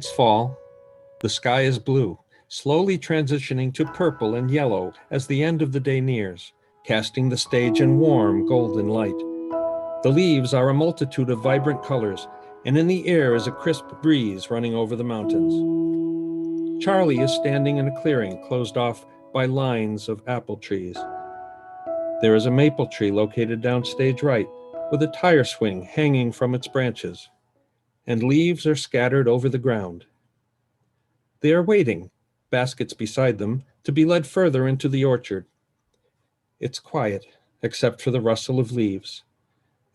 Lights fall. The sky is blue, slowly transitioning to purple and yellow as the end of the day nears, casting the stage in warm, golden light. The leaves are a multitude of vibrant colors, and in the air is a crisp breeze running over the mountains. Charlie is standing in a clearing closed off by lines of apple trees. There is a maple tree located downstage right, with a tire swing hanging from its branches, and leaves are scattered over the ground. They are waiting, baskets beside them, to be led further into the orchard. It's quiet, except for the rustle of leaves.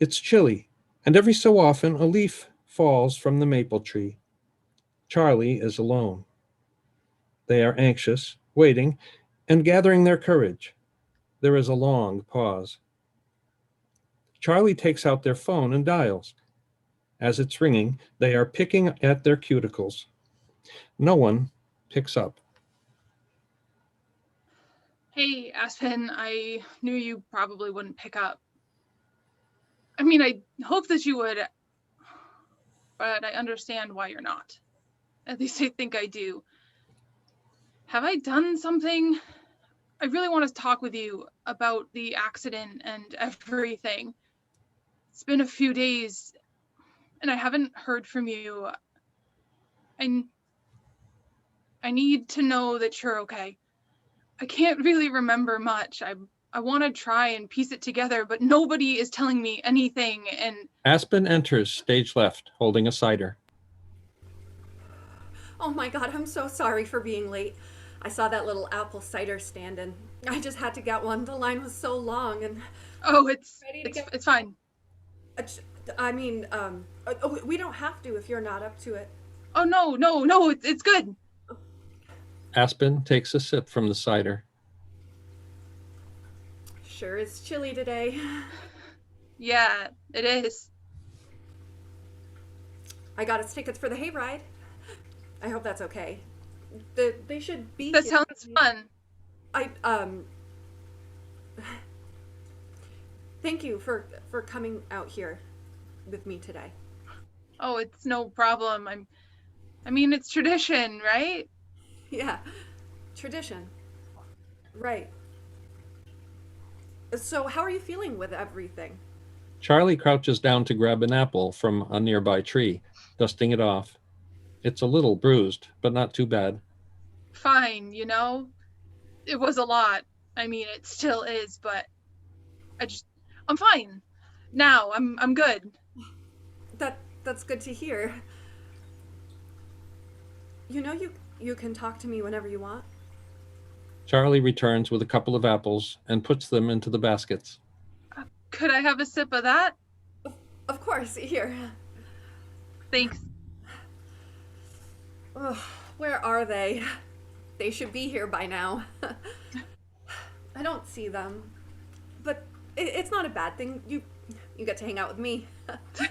It's chilly, and every so often a leaf falls from the maple tree. Charlie is alone. They are anxious, waiting, and gathering their courage. There is a long pause. Charlie takes out their phone and dials. As it's ringing, they are picking at their cuticles. No one picks up. Hey, Aspen, I knew you probably wouldn't pick up. I mean, I hope that you would, but I understand why you're not. At least I think I do. Have I done something? I really want to talk with you about the accident and everything. It's been a few days, and I haven't heard from you. I, I need to know that you're okay. I can't really remember much. I want to try and piece it together, but nobody is telling me anything, and Aspen enters stage left, holding a cider. Oh my god, I'm so sorry for being late. I saw that little apple cider stand and I just had to get one. The line was so long and oh, it's ready to it's get. it's fine. uh, I mean, we don't have to if you're not up to it. Oh no, it's good. Aspen takes a sip from the cider. Sure is chilly today. Yeah, it is. I got us tickets for the hayride. I hope that's okay. They should be That here. sounds fun. I thank you for coming out here with me today. Oh, it's no problem. I mean, it's tradition, right? Yeah, tradition. Right. So, how are you feeling with everything? Charlie crouches down to grab an apple from a nearby tree, dusting it off. It's a little bruised, but not too bad. Fine, it was a lot. I mean, it still is, but I just I'm fine. Now, I'm good. That's good to hear. You know you can talk to me whenever you want. Charlie returns with a couple of apples and puts them into the baskets. Could I have a sip of that? Of course, here. Thanks. Ugh, where are they? They should be here by now. I don't see them, but it's not a bad thing. You get to hang out with me.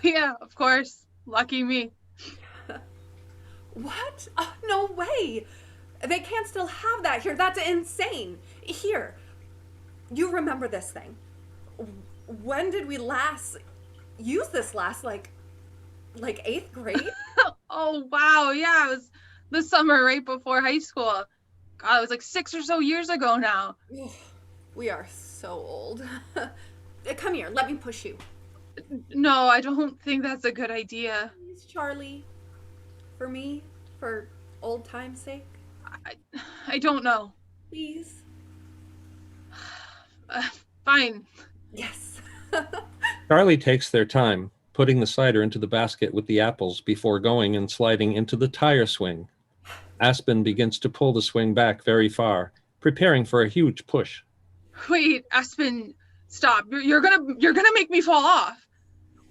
Yeah, of course. Lucky me. What? No way! They can't still have that here. That's insane. Here, you remember this thing? When did we last use this last? Like eighth grade? Oh, wow. Yeah, it was the summer right before high school. God, it was like 6 or so years ago now. We are so old. Come here, let me push you. No, I don't think that's a good idea. Please, Charlie. For me, for old time's sake. I, I don't know. Please. Uh, Fine. Yes. Charlie takes their time, putting the cider into the basket with the apples before going and sliding into the tire swing. Aspen begins to pull the swing back very far, preparing for a huge push. Wait, Aspen, stop. You're gonna make me fall off.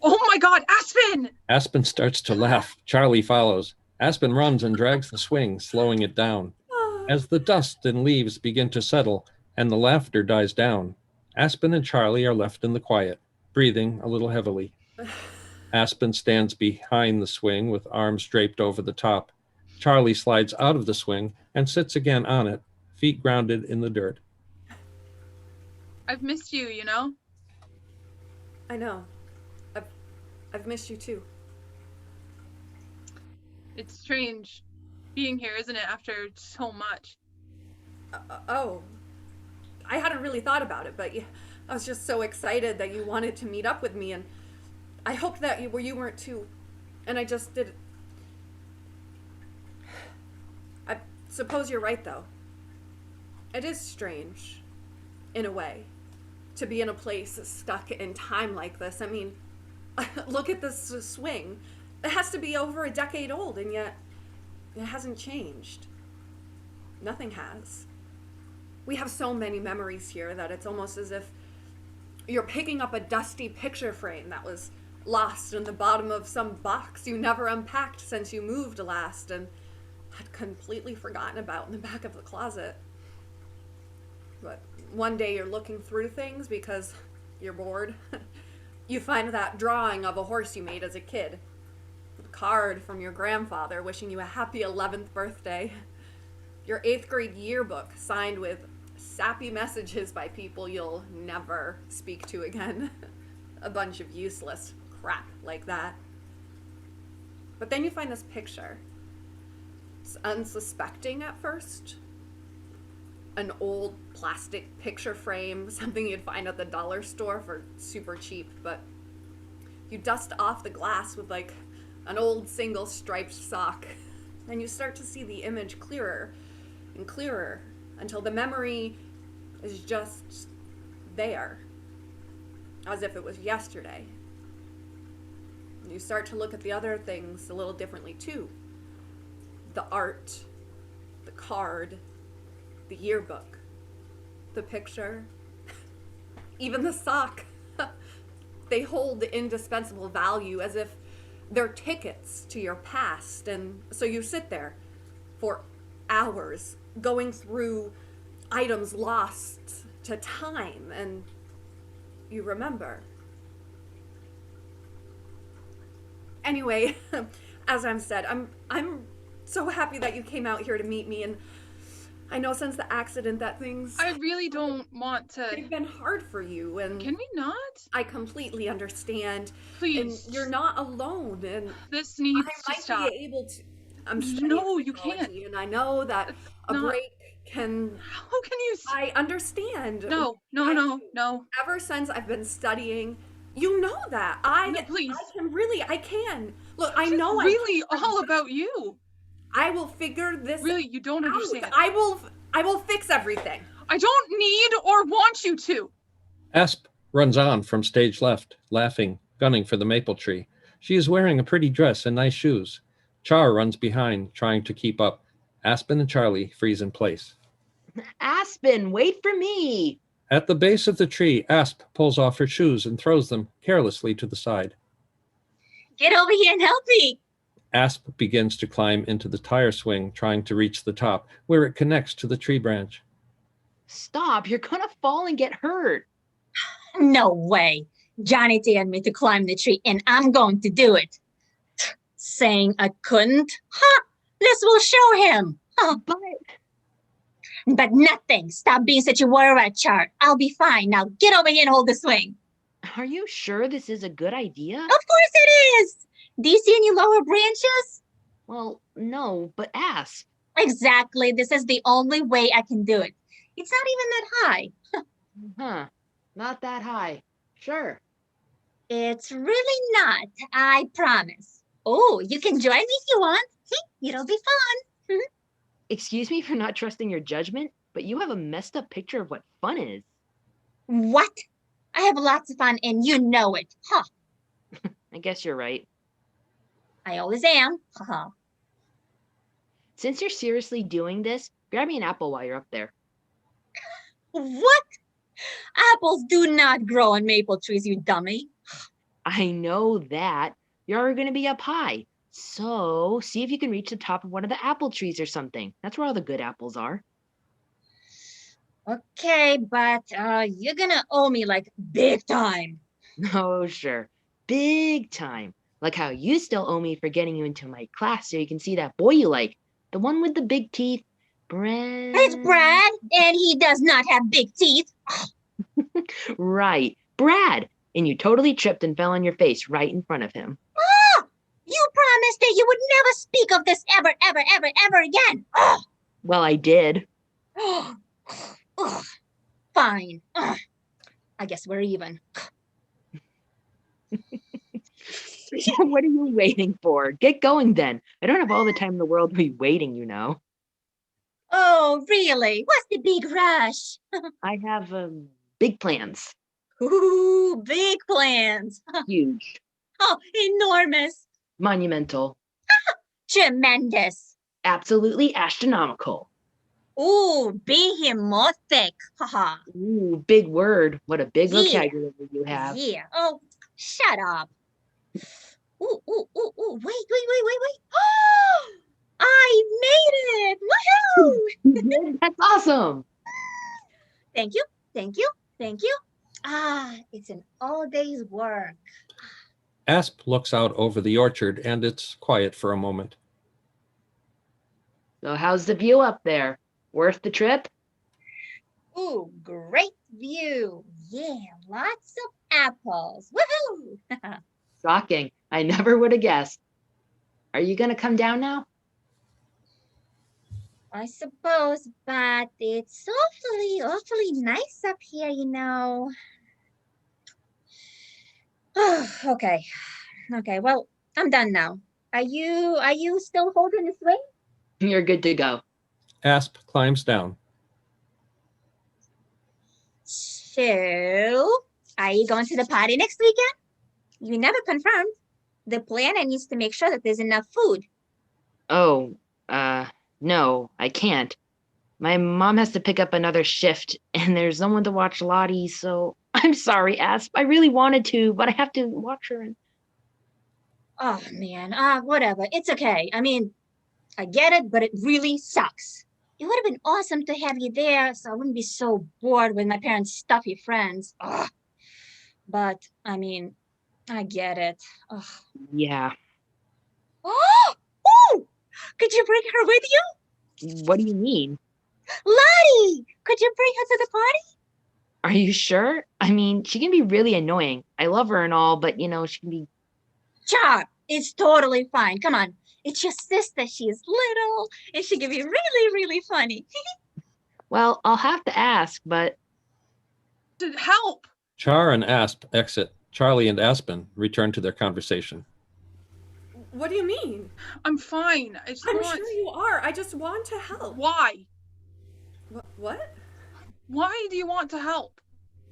Oh my God, Aspen! Aspen starts to laugh. Charlie follows. Aspen runs and drags the swing, slowing it down. As the dust and leaves begin to settle and the laughter dies down, Aspen and Charlie are left in the quiet, breathing a little heavily. Aspen stands behind the swing with arms draped over the top. Charlie slides out of the swing and sits again on it, feet grounded in the dirt. I've missed you. I know. I've I've missed you too. It's strange being here, isn't it, after so much? Oh, I hadn't really thought about it, but I was just so excited that you wanted to meet up with me, and I hoped that you weren't too. And I just did. I suppose you're right, though. It is strange, in a way, to be in a place stuck in time like this. I mean, look at this swing. It has to be over a decade old, and yet it hasn't changed. Nothing has. We have so many memories here that it's almost as if you're picking up a dusty picture frame that was lost in the bottom of some box you never unpacked since you moved last and had completely forgotten about in the back of the closet. But one day you're looking through things because you're bored. You find that drawing of a horse you made as a kid, a card from your grandfather wishing you a happy 11th birthday, your 8th grade yearbook signed with sappy messages by people you'll never speak to again. A bunch of useless crap like that. But then you find this picture. It's unsuspecting at first. An old plastic picture frame, something you'd find at the dollar store for super cheap, but you dust off the glass with like an old single striped sock, and you start to see the image clearer and clearer until the memory is just there, as if it was yesterday. You start to look at the other things a little differently too. The art, the card, the yearbook, the picture, even the sock. They hold indispensable value as if they're tickets to your past. And so you sit there for hours going through items lost to time, and you remember. Anyway, as I'm said, I'm so happy that you came out here to meet me, and I know since the accident that things I really don't want to. they've been hard for you, and Can we not? I completely understand. Please. And you're not alone, and This needs I to might stop. be able to. I'm studying No, you psychology, can't. and I know that It's a not- break can. How can you? I understand. No, no, I no, do. no. Ever since I've been studying, you know that I. No, please. I can. Look, I It's know. really I can. all about you. I will figure this. Really, you don't out. understand. I will fix everything. I don't need or want you to. Asp runs on from stage left, laughing, gunning for the maple tree. She is wearing a pretty dress and nice shoes. Char runs behind, trying to keep up. Aspen and Charlie freeze in place. Aspen, wait for me. At the base of the tree, Asp pulls off her shoes and throws them carelessly to the side. Get over here and help me. Asp begins to climb into the tire swing, trying to reach the top, where it connects to the tree branch. Stop, you're gonna fall and get hurt. No way. Johnny dared me to climb the tree, and I'm going to do it. Saying I couldn't? Huh? This will show him. Huh? But nothing. Stop being such a worry rat, Chart. I'll be fine. Now get over here and hold the swing. Are you sure this is a good idea? Of course it is. Do you see any lower branches? Well, no, but Asp. Exactly. This is the only way I can do it. It's not even that high. Huh, not that high. Sure. It's really not. I promise. Oh, you can join me if you want. It'll be fun. Excuse me for not trusting your judgment, but you have a messed up picture of what fun is. What? I have lots of fun and you know it. Huh. I guess you're right. I always am. Haha. Since you're seriously doing this, grab me an apple while you're up there. What? Apples do not grow on maple trees, you dummy. I know that. You're going to be up high. So see if you can reach the top of one of the apple trees or something. That's where all the good apples are. Okay, but you're gonna owe me like big time. Oh, sure. Big time. Like how you still owe me for getting you into my class so you can see that boy you like. The one with the big teeth. Brad. It's Brad, and he does not have big teeth. Right. Brad. And you totally tripped and fell on your face right in front of him. You promised promised that you would never speak of this ever, ever, ever, ever again. Ugh. Well, I did. Ugh. Fine. Ugh. I guess we're even. What are you waiting for? Get going then. I don't have all the time in the world to be waiting, you know. Oh, really? What's the big rush? I have big plans. Ooh, big plans. Huge. Oh, enormous. Monumental. Tremendous. Absolutely astronomical. Ooh, behemoths. Haha. Ooh, big word. What a big Yeah. vocabulary you have. Yeah. Oh, shut up. Ooh, ooh, ooh, ooh. Wait. Oh, I made it. Woohoo! That's awesome. Thank you. Ah, it's an all day's work. Asp looks out over the orchard, and it's quiet for a moment. So how's the view up there? Worth the trip? Ooh, great view. Yeah, lots of apples. Woohoo! Shocking. I never would have guessed. Are you going to come down now? I suppose, but it's awfully nice up here, you know. Okay. Well, I'm done now. Are you still holding the swing? You're good to go. Asp climbs down. So, are you going to the party next weekend? You never confirmed. The planner needs to make sure that there's enough food. Oh, no, I can't. My mom has to pick up another shift, and there's no one to watch Lottie, so I'm sorry, Asp. I really wanted to, but I have to watch her. Oh, man. Whatever. It's okay. I mean, I get it, but it really sucks. It would have been awesome to have you there, so I wouldn't be so bored with my parents' stuffy friends. Ugh. But, I mean, I get it. Ugh. Yeah. Oh! Ooh! Could you bring her with you? What do you mean? Lottie! Could you bring her to the party? Are you sure? I mean, she can be really annoying. I love her and all, but, she can be... Sure, it's totally fine. Come on. It's your sister. She is little, and she can be really funny. Well, I'll have to ask, but... To help. Char and Asp exit. Charlie and Aspen return to their conversation. What do you mean? I'm fine. I just I'm want. sure you are. I just want to help. Why? What? Why do you want to help?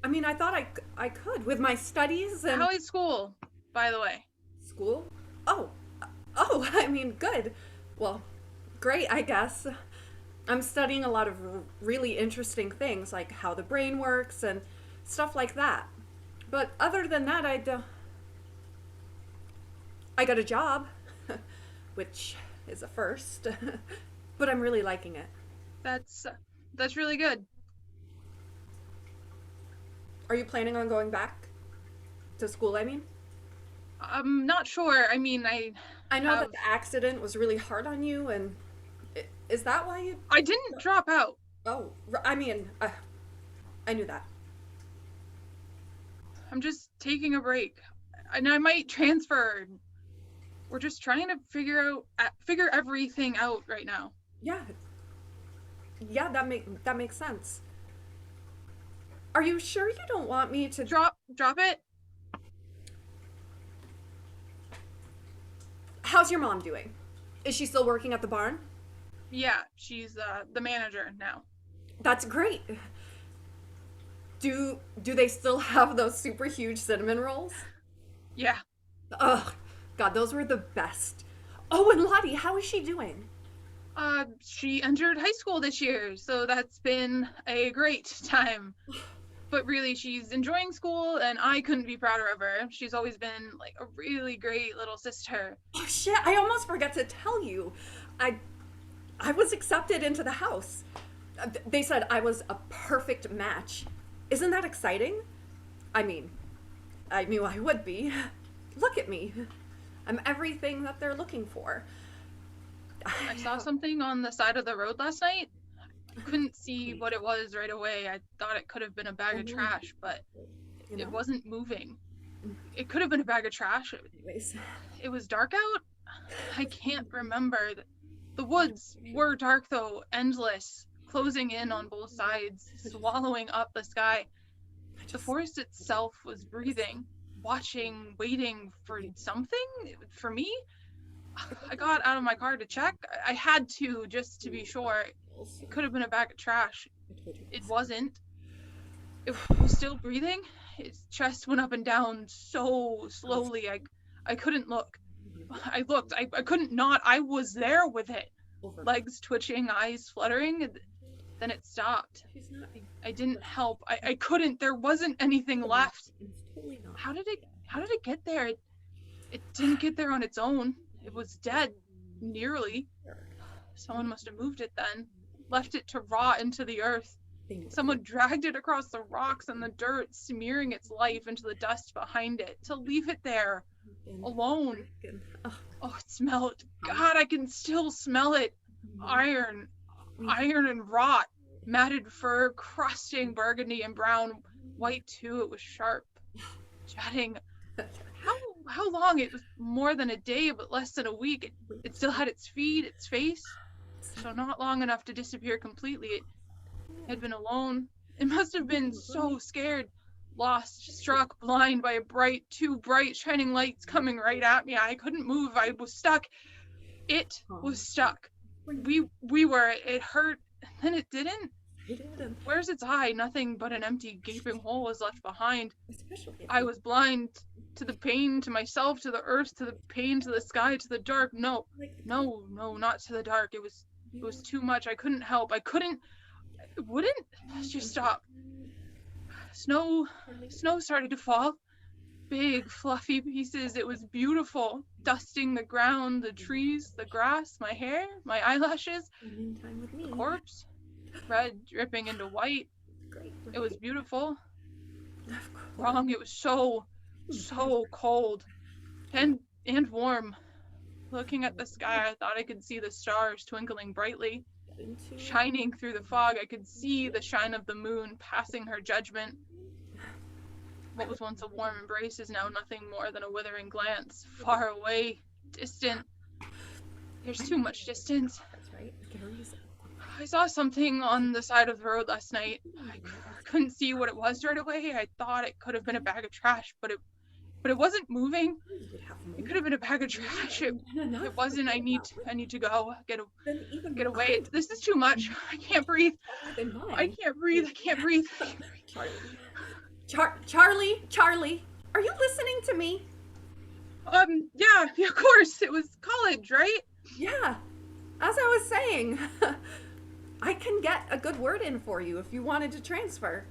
I mean, I thought I could with my studies and How is school, by the way? school. Oh, I mean, good. Well, great, I guess. I'm studying a lot of really interesting things, like how the brain works and stuff like that. But other than that, I got a job, which is a first, but I'm really liking it. That's really good. Are you planning on going back to school, I mean? I'm not sure. I mean, I know that the accident was really hard on you, and is that why you... I didn't drop out. Oh, I mean, I knew that. I'm just taking a break. And I might transfer. We're just trying to figure everything out right now. Yeah, that makes sense. Are you sure you don't want me to Drop it? How's your mom doing? Is she still working at the barn? Yeah, she's the manager now. That's great. Do they still have those super huge cinnamon rolls? Yeah. Ugh, God, those were the best. Oh, and Lottie, how is she doing? She entered high school this year, so that's been a great time. But really, she's enjoying school, and I couldn't be prouder of her. She's always been like a really great little sister. Oh shit, I almost forgot to tell you. I was accepted into the house. They said I was a perfect match. Isn't that exciting? I mean, I knew I would be. Look at me. I'm everything that they're looking for. I saw something on the side of the road last night. I couldn't see what it was right away. I thought it could have been a bag of trash, but it wasn't moving. It could have been a bag of trash. Anyways. It was dark out, I can't remember. The woods were dark, though, endless, closing in on both sides, swallowing up the sky. The forest itself was breathing, watching, waiting for something, for me. I got out of my car to check. I had to, just to be sure. It could have been a bag of trash. It wasn't. It was still breathing. Its chest went up and down so slowly, I couldn't look. I looked. I couldn't not. I was there with it. Legs twitching, eyes fluttering. And then it stopped. I didn't help. I couldn't. There wasn't anything left. How did it get there? It didn't get there on its own. It was dead. Nearly. Someone must have moved it then. Left it to rot into the earth. Someone dragged it across the rocks and the dirt, smearing its life into the dust behind it, to leave it there, alone. Oh, it smelled. God, I can still smell it. Iron and rot, matted fur, crusting burgundy and brown, white too. It was sharp, jutting. How long? It was more than a day, but less than a week. It still had its feet, its face, so not long enough to disappear completely. It had been alone. It must have been so scared, lost, struck blind by two bright shining lights coming right at me. I couldn't move. I was stuck. It was stuck. We were. It hurt, and then it didn't. Where's its eye? Nothing but an empty, gaping hole was left behind. I was blind to the pain, to myself, to the earth, to the pain, to the sky, to the dark. No, not to the dark. It was too much. I couldn't help. It wouldn't just stop. Snow started to fall. Big, fluffy pieces. It was beautiful. Dusting the ground, the trees, the grass, my hair, my eyelashes. The corpse. Red dripping into white. It was beautiful. Wrong. It was so cold. And warm. Looking at the sky, I thought I could see the stars twinkling brightly. Shining through the fog, I could see the shine of the moon passing her judgment. What was once a warm embrace is now nothing more than a withering glance. Far away, distant. There's too much distance. I saw something on the side of the road last night. I couldn't see what it was right away. I thought it could have been a bag of trash, but it wasn't moving. It could have been a bag of trash. It wasn't. I need to go. Get away. This is too much. I can't breathe. I can't breathe. Charlie, are you listening to me? Yeah, of course. It was college, right? Yeah. As I was saying, I can get a good word in for you if you wanted to transfer.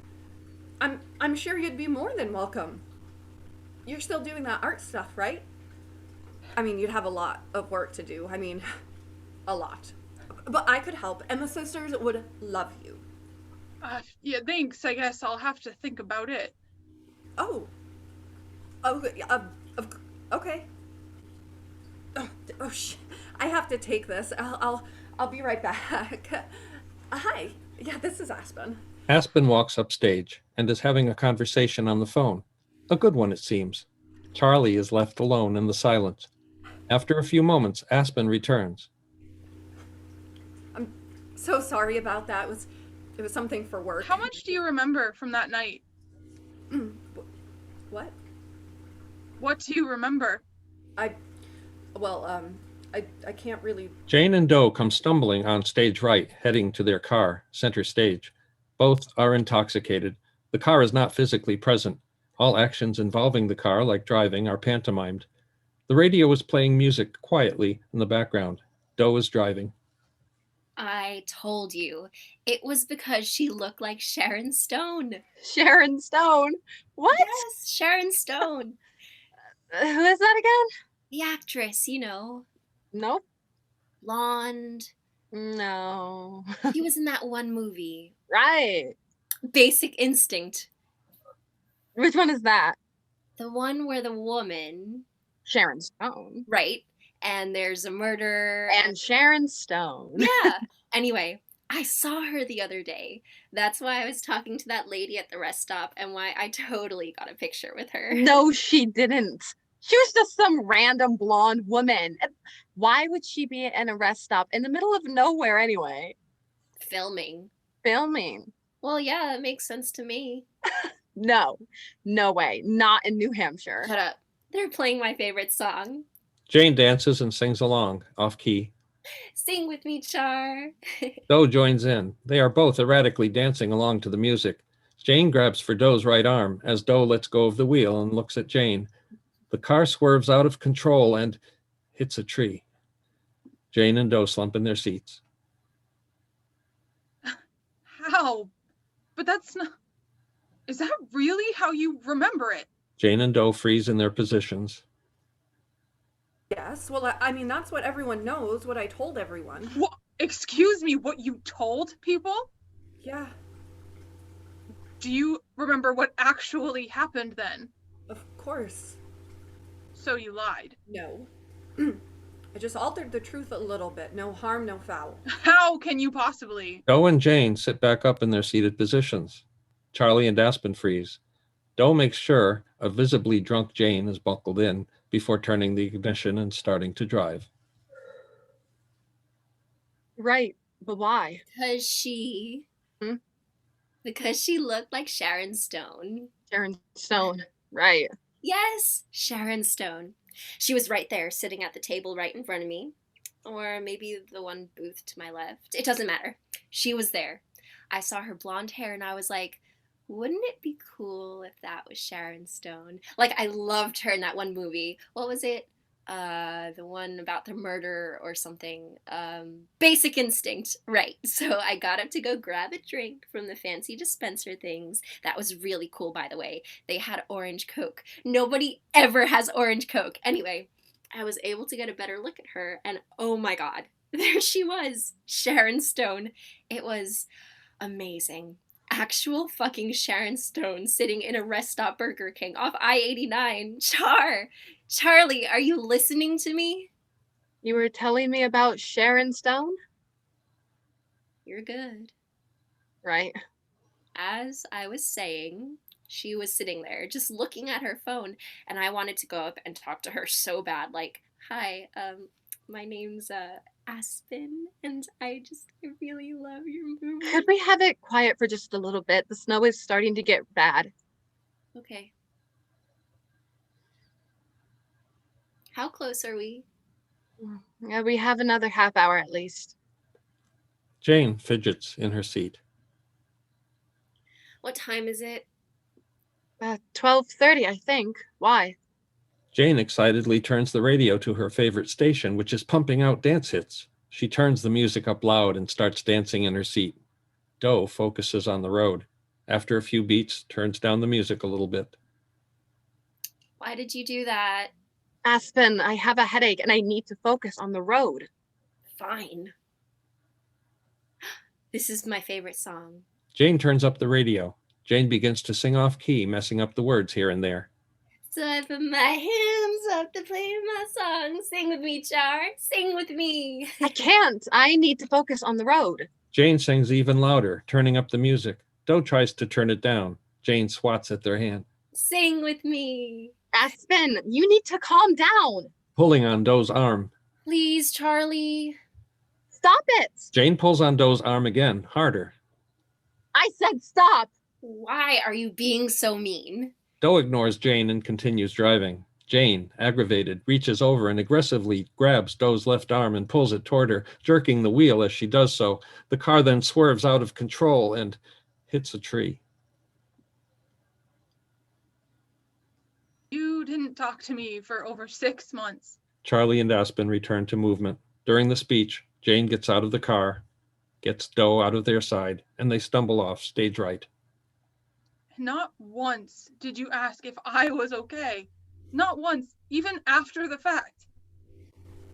I'm sure you'd be more than welcome. You're still doing that art stuff, right? I mean, you'd have a lot of work to do. I mean, a lot. But I could help, and the sisters would love you. Yeah, thanks. I guess I'll have to think about it. Oh, okay. Shit. I have to take this. I'll be right back. Hi. Yeah, this is Aspen. Aspen walks upstage and is having a conversation on the phone. A good one, it seems. Charlie is left alone in the silence. After a few moments, Aspen returns. I'm so sorry about that. It was something for work. How much do you remember from that night? What? What do you remember? I can't really... Jane and Doe come stumbling on stage right, heading to their car, center stage. Both are intoxicated. The car is not physically present. All actions involving the car, like driving, are pantomimed. The radio is playing music quietly in the background. Doe is driving. I told you. It was because she looked like Sharon Stone. Sharon Stone? What? Yes, Sharon Stone. Who is that again? The actress, you know. Nope. Blonde. No. She was in that one movie. Right. Basic Instinct. Which one is that? The one where the woman... Sharon Stone. Right. And there's a murder. And Sharon Stone. Yeah. Anyway, I saw her the other day. That's why I was talking to that lady at the rest stop and why I totally got a picture with her. No, she didn't. She was just some random blonde woman. Why would she be in a rest stop in the middle of nowhere anyway? Filming. Filming. Well, yeah, it makes sense to me. No, no way. Not in New Hampshire. Shut up. They're playing my favorite song. Jane dances and sings along, off key. Sing with me, Char. Doe joins in. They are both erratically dancing along to the music. Jane grabs for Doe's right arm as Doe lets go of the wheel and looks at Jane. The car swerves out of control and hits a tree. Jane and Doe slump in their seats. How? But that's not. Is that really how you remember it? Jane and Doe freeze in their positions. Yes, well, I mean, that's what everyone knows, what I told everyone. What? Excuse me, what you told people? Yeah, Do you remember what actually happened then? of course. So you lied. No. I just altered the truth a little bit. No harm, no foul. How can you possibly? Doe and Jane sit back up in their seated positions. Charlie and Aspen freeze. Doe makes sure a visibly drunk Jane is buckled in before turning the ignition and starting to drive. Right, but why? Because she... Hmm? Because she looked like Sharon Stone. Sharon Stone. Right. Yes, Sharon Stone. She was right there, sitting at the table right in front of me. Or maybe the one booth to my left. It doesn't matter. She was there. I saw her blonde hair and I was like, wouldn't it be cool if that was Sharon Stone? Like, I loved her in that one movie. What was it? The one about the murder or something. Basic Instinct. Right. So I got up to go grab a drink from the fancy dispenser things. That was really cool, by the way. They had orange Coke. Nobody ever has orange Coke. Anyway, I was able to get a better look at her, and oh my god, there she was, Sharon Stone. It was amazing. Actual fucking Sharon Stone sitting in a rest stop Burger King off I-89. Charlie, are you listening to me? You were telling me about Sharon Stone? You're good. Right. As I was saying, she was sitting there just looking at her phone, and I wanted to go up and talk to her so bad, like, hi, my name's Aspen, and I really love your movie. Could we have it quiet for just a little bit? The snow is starting to get bad. Okay. How close are we? Yeah, we have another half hour at least. Jane fidgets in her seat. What time is it? 12:30, I think. Why? Jane excitedly turns the radio to her favorite station, which is pumping out dance hits. She turns the music up loud and starts dancing in her seat. Doe focuses on the road. After a few beats, turns down the music a little bit. Why did you do that? Aspen, I have a headache and I need to focus on the road. Fine. This is my favorite song. Jane turns up the radio. Jane begins to sing off key, messing up the words here and there. So I put my hands up to play my song. Sing with me, Char. Sing with me. I can't. I need to focus on the road. Jane sings even louder, turning up the music. Doe tries to turn it down. Jane swats at their hand. Sing with me. Aspen, you need to calm down. Pulling on Doe's arm. Please, Charlie. Stop it. Jane pulls on Doe's arm again, harder. I said stop. Why are you being so mean? Doe ignores Jane and continues driving. Jane, aggravated, reaches over and aggressively grabs Doe's left arm and pulls it toward her, jerking the wheel as she does so. The car then swerves out of control and hits a tree. You didn't talk to me for over 6 months. Charlie and Aspen return to movement. During the speech, Jane gets out of the car, gets Doe out of their side, and they stumble off stage right. Not once did you ask if I was okay. Not once, even after the fact.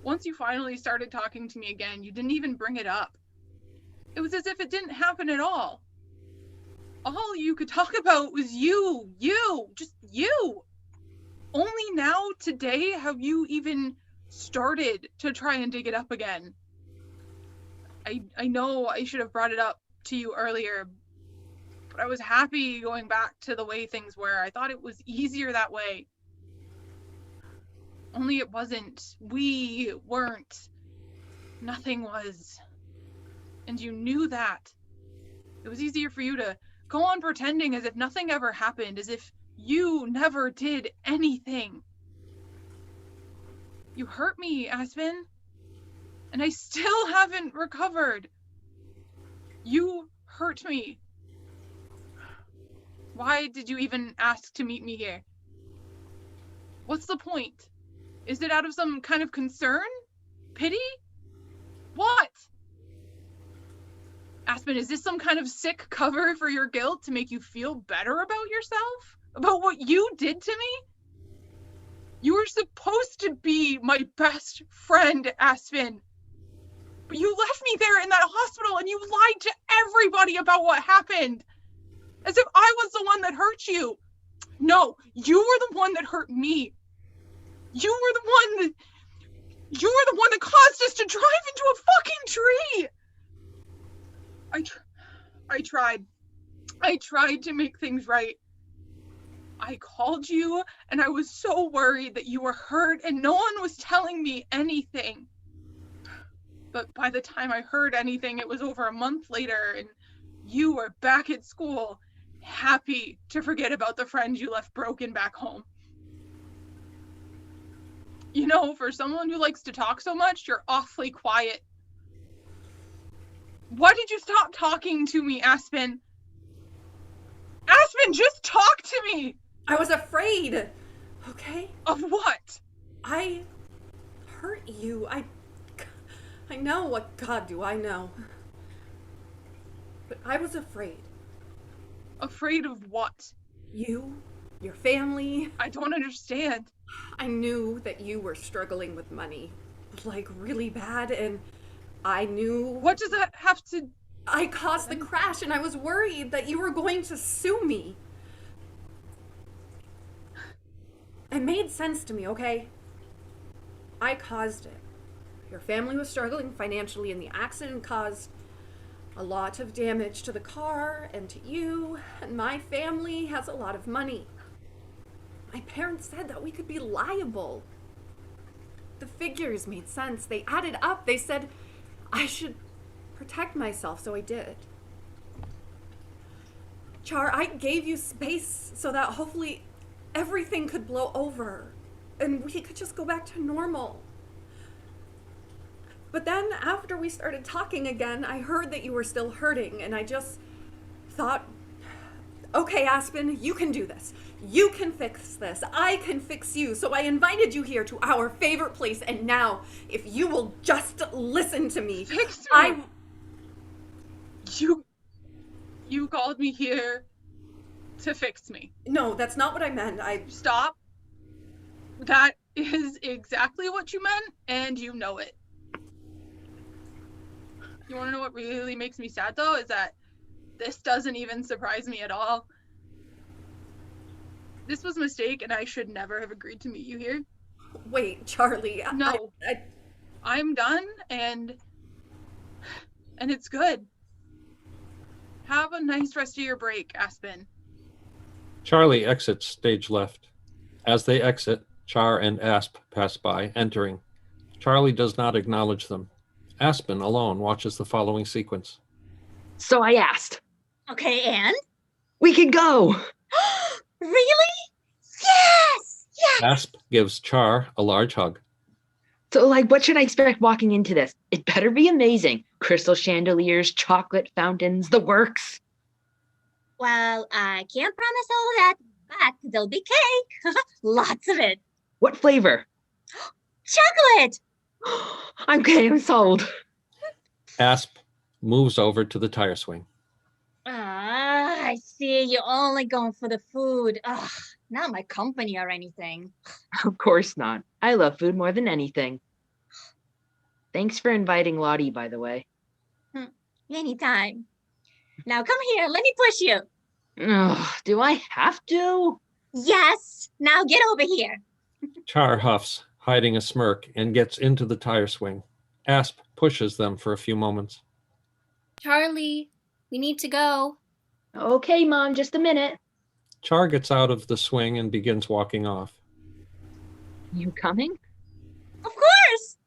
Once you finally started talking to me again, you didn't even bring it up. It was as if it didn't happen at all. All you could talk about was you, just you. Only now, today, have you even started to try and dig it up again. I know I should have brought it up to you earlier, but I was happy going back to the way things were. I thought it was easier that way. Only it wasn't. We weren't. Nothing was. And you knew that. It was easier for you to go on pretending as if nothing ever happened, as if you never did anything. You hurt me, Aspen. And I still haven't recovered. You hurt me. Why did you even ask to meet me here? What's the point? Is it out of some kind of concern? Pity? What? Aspen, is this some kind of sick cover for your guilt to make you feel better about yourself? About what you did to me? You were supposed to be my best friend, Aspen. But you left me there in that hospital and you lied to everybody about what happened. As if I was the one that hurt you. No, you were the one that hurt me. You were the one that caused us to drive into a fucking tree. I tried to make things right. I called you and I was so worried that you were hurt and no one was telling me anything. But by the time I heard anything, it was over a month later and you were back at school, happy to forget about the friends you left broken back home. You know, for someone who likes to talk so much, you're awfully quiet. Why did you stop talking to me, Aspen? Aspen, just talk to me! I was afraid, okay? Of what? I hurt you. I know. What God do I know? But I was afraid. Afraid of what? You, your family. I don't understand. I knew that you were struggling with money, like really bad, and I knew... What does that have to... I caused the crash, and I was worried that you were going to sue me. It made sense to me, okay? I caused it. Your family was struggling financially, and the accident caused a lot of damage to the car and to you, and my family has a lot of money. My parents said that we could be liable. The figures made sense. They added up. They said I should protect myself, so I did. Char, I gave you space so that hopefully everything could blow over and we could just go back to normal. But then after we started talking again, I heard that you were still hurting, and I just thought, okay, Aspen, you can do this. You can fix this. I can fix you. So I invited you here to our favorite place, and now, if you will just listen to me, Fix me? You called me here to fix me. No, that's not what I meant. Stop. That is exactly what you meant, and you know it. You want to know what really makes me sad, though? Is that this doesn't even surprise me at all. This was a mistake, and I should never have agreed to meet you here. Wait, Charlie. No. I'm done, and it's good. Have a nice rest of your break, Aspen. Charlie exits stage left. As they exit, Char and Asp pass by, entering. Charlie does not acknowledge them. Aspen, alone, watches the following sequence. So I asked. Okay, and? We can go! Really? Yes! Yes! Asp gives Char a large hug. So, what should I expect walking into this? It better be amazing. Crystal chandeliers, chocolate fountains, the works. Well, I can't promise all that, but there'll be cake. Lots of it. What flavor? Chocolate! I'm sold. Asp moves over to the tire swing. I see. You're only going for the food. Not my company or anything. Of course not. I love food more than anything. Thanks for inviting Lottie, by the way. Anytime. Now come here. Let me push you. Ugh, do I have to? Yes. Now get over here. Char huffs, hiding a smirk, and gets into the tire swing. Asp pushes them for a few moments. Charlie, we need to go. Okay, Mom, just a minute. Char gets out of the swing and begins walking off. You coming? Of course!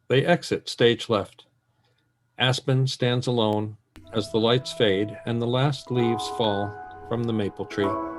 They exit stage left. Aspen stands alone as the lights fade and the last leaves fall from the maple tree.